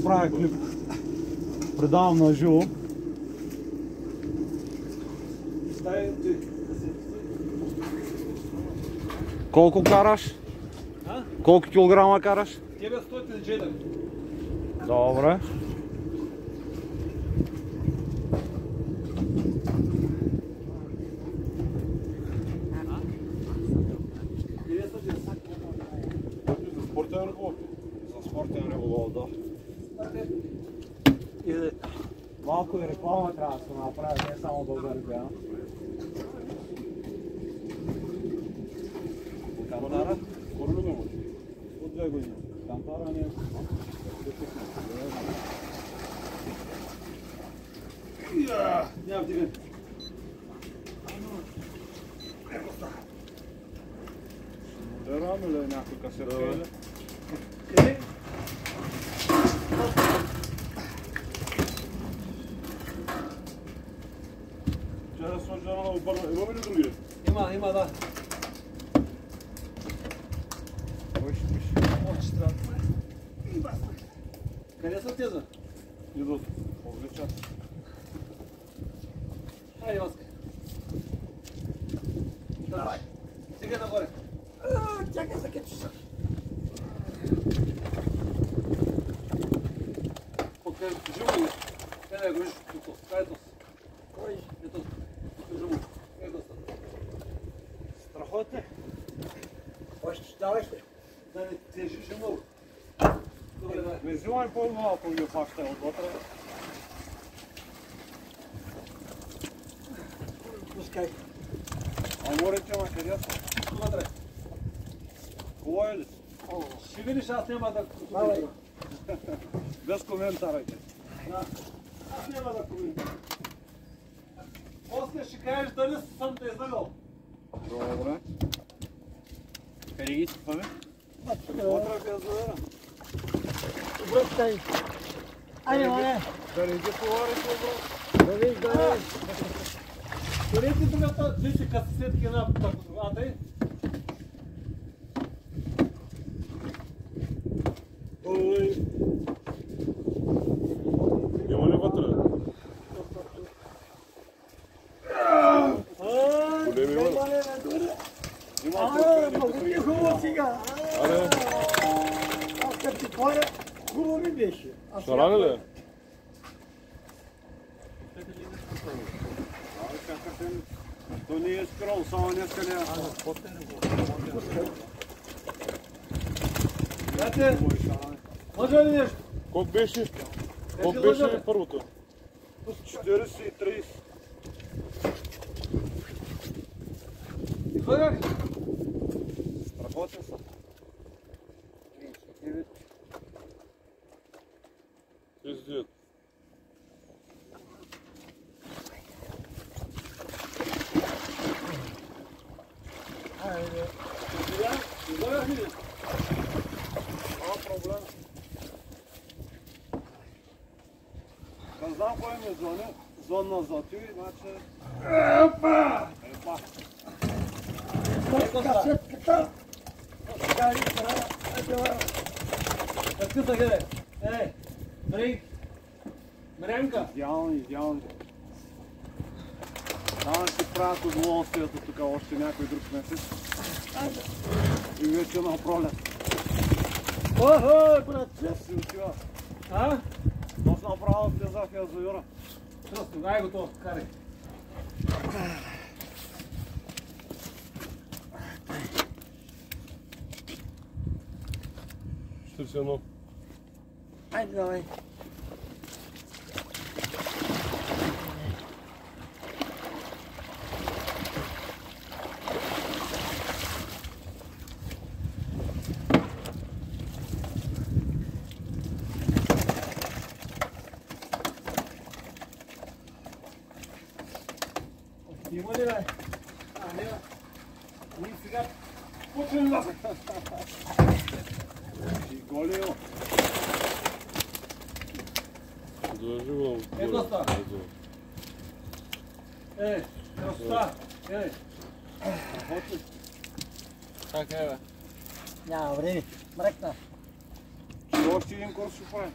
Правя клип. Предавам на живо. Колко караш? Колко килограма караш? Тебе 104. Добре. За спортен риболов, да. Малко и реклама трябва да се направи, не само България. Кантара? Скоро ли го имаш? От 2 години. Кантара не е. Няма вдигане. Рано ли е някой касетка или? Вчера сложи рано обърна. Имаме ли други? Има, да. Кой ще пише? Къде са тези? Идват. Повлечат. Хайде, Васка. Давай. Сега нагоре. Чакай за кетчуса. Живо ли? Къде го виж? Ето. Кой? Ето. Живо. Ето са. Страхотно. Още давай ще. Да не тежиш много. Добре, давай. Не взимай по-малко ги фаща отвътре. Пускай. А морите ма къде са? Вътре. Хубаво е ли? Ще видиш, аз няма да... Давай. Без коментарайте. Да. Аз няма да коментирам. После ще кажеш дали съм те излагал. Добре. Къде ги изпъваме? Вътре без завера. Връщай. Айде, мане. Да не ги товарите, брат. Да виж, да виж. Къде ти другата 2 касетки на а тъй? Има ли вътре? Големи има. Много ти е хубаво сега. Аз като ти поля, хубаво ми беше. Шарани ли? То не е спирал, само днеска не е. Дайте, може ли нещо? Колко беше? Колко беше първото? 40 и 30. Хвърляш? Страхотни са. 39. 39. Айде. Сега, излагаш ли? Проблем. Не знам кой ми звъни. Звънна за ти, значи... Епа! Касетката! Гари, кара, Какъвта гледай? Брейк! Мрянка! Идеални. Само ще правят удоволствието тук още някой друг месец. И вече на пролет. Охо, брат! Да си отива. А? Нос направо влезах в язовира. Просто, дай готов, карай. Ще се едно. Айде, давай. Има ли, бе? Не. Ние сега почваме назад. И голио. Държи Ето ста. Красота. Как е, бе? Няма време. Мръкна. още един курс ще прави.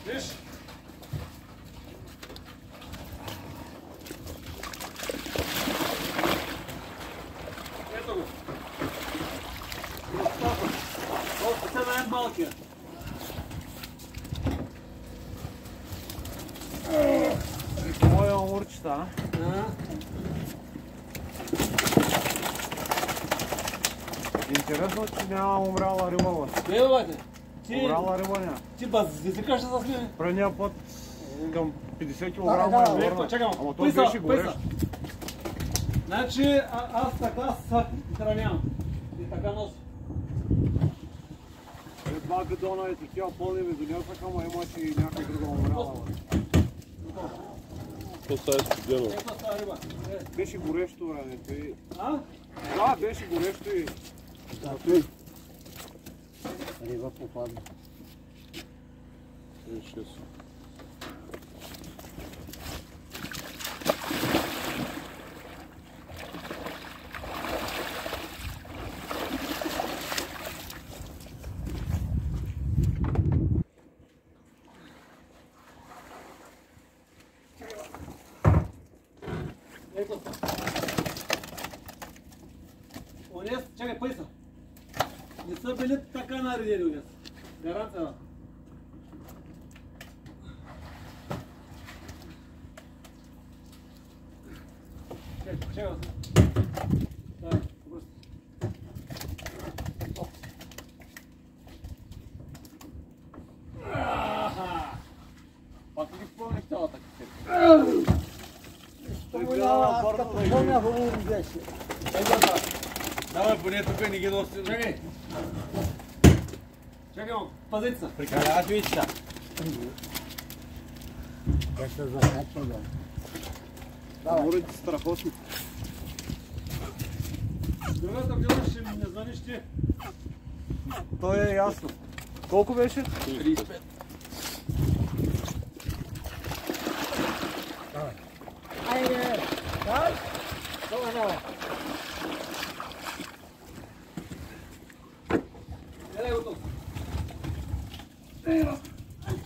Виж? Ето го. Още се най-малкия. Моя амурчета, интересно, че няма умряла риба, бе. Не, бе, ти... Умряла риба няма. Ти базикаш с мен. Предния път към 50 кг Да, е върна. чакам. Ама той беше горещ. Значи аз така се хранявам. И така нося. Два гадона и такива пълни ми донесаха, ама имаше и някаква друга умряла. То става студено. Ето става риба. Беше горещо, бе. А? Да, беше горещо и... Риба попадна. Ще си. Ето. Онес, чакай, пъйса. Не са били така наредени онес. Гаранция. Чакай. Дай, обръсти. Пак ги спомниш цялата Помня хубаво беше. Давай, поне тук не ги носи. Чакай. Чакай, пазите се. Прекаляваш вичта. Как се закачва, бе. Амурите страхотни. Другата била ще не знаеш ти. То е ясно. Колко беше? 35. Айде, дай. Давай, давай. Едай го тук.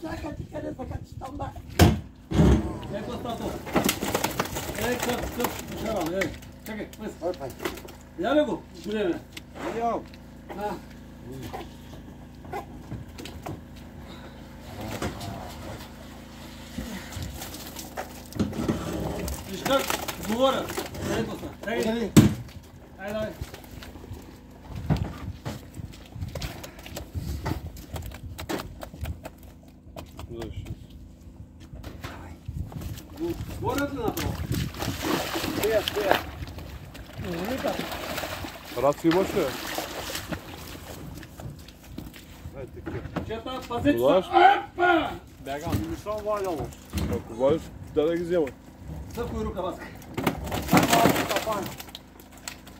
Чакай, ти къде закачи там, да. Ето стато. Ей, къв, пошарам, ей. Чакай, пъйса. Ой, пай. Я бе го, големе. Видял. А. Виж как говоря. Ето са. Ей, Удари. ай, давай. Говорят ли направо? Стоя. Раци имаш ли? Ай, такива. Чета, пазете Продаваш? се. Опа! Бягам. Не съм валял. Ако водиш, дай да ги взема. Съпкой рука, Васка.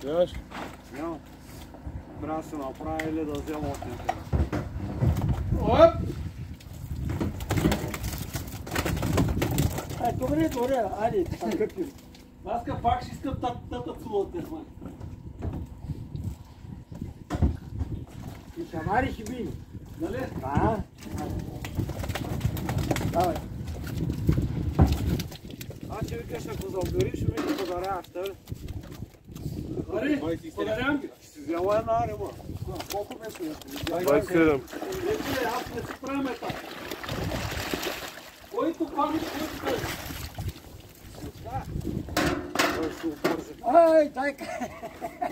Нямаш? Няма. Трябва да се направи или да взема от някъде. Оп! Добре, айде, къпи. Васка, пак ще искам тата цула от тези мани. И шамари ще би. Нали? А? Давай. Значи викаш, ако заобериш, ми ги подаряваш, тъй. Хари, подарявам ги. Ще си взема една риба. Колко беше? 27. Ето, аз не си правим етап. Който памет, който каже. Ай, дай.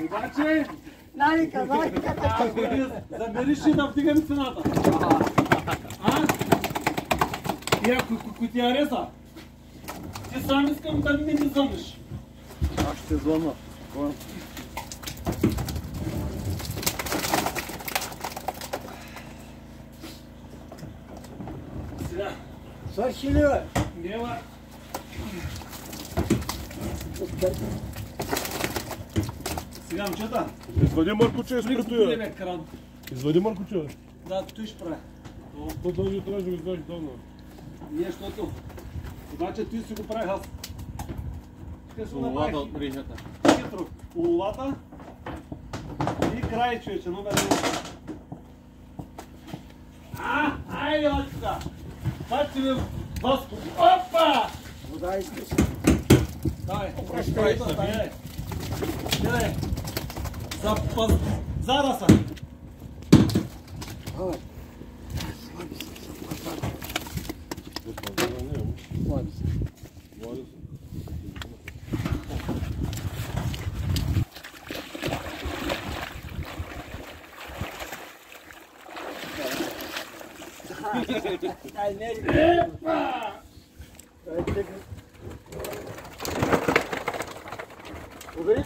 Обаче, Нали, казах, ако не замериш и да вдигаме цената. А? И ако ти ареса, ти сам искам да ми не звъниш. Аз ще звънна. Сега, свърши ли, бе? нема. Сега, момчета, Извади мъркуче и влизам спритуя. големия кран. Извади мъркуче. Да, той ще прави. То този трябва да го извадиш долу. Не, защото. Обаче ти си го правих аз. Ще си го направих. рихата. Хитро. Уловата. И край, човече, номер 1. Айде, Васика! Пати ми Васко. Опа! Вода искаш. Давай, Обръщай, давай. Гледай. Зада са. Давай. Слаби се. Дай, не ли? Епа! Дай, тъгни. Убери.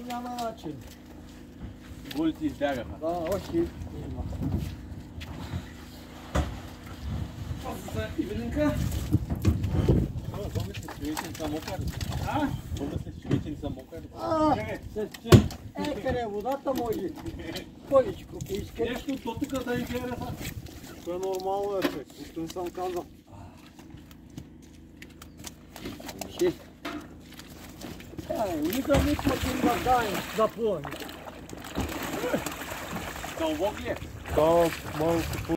Няма начин. Голите избягаха. Да, още има. После за Ивелинка. Помислиш, че вече не са мокъри. Помислиш, че вече не са мокъри. Къде водата може? Количко, искаш. Нещо до тук да интереса. Това е нормално, е, човек. Нищо не съм казал. Ще. Никога не платим да даем за плани. Дълбок ли е? Да, малко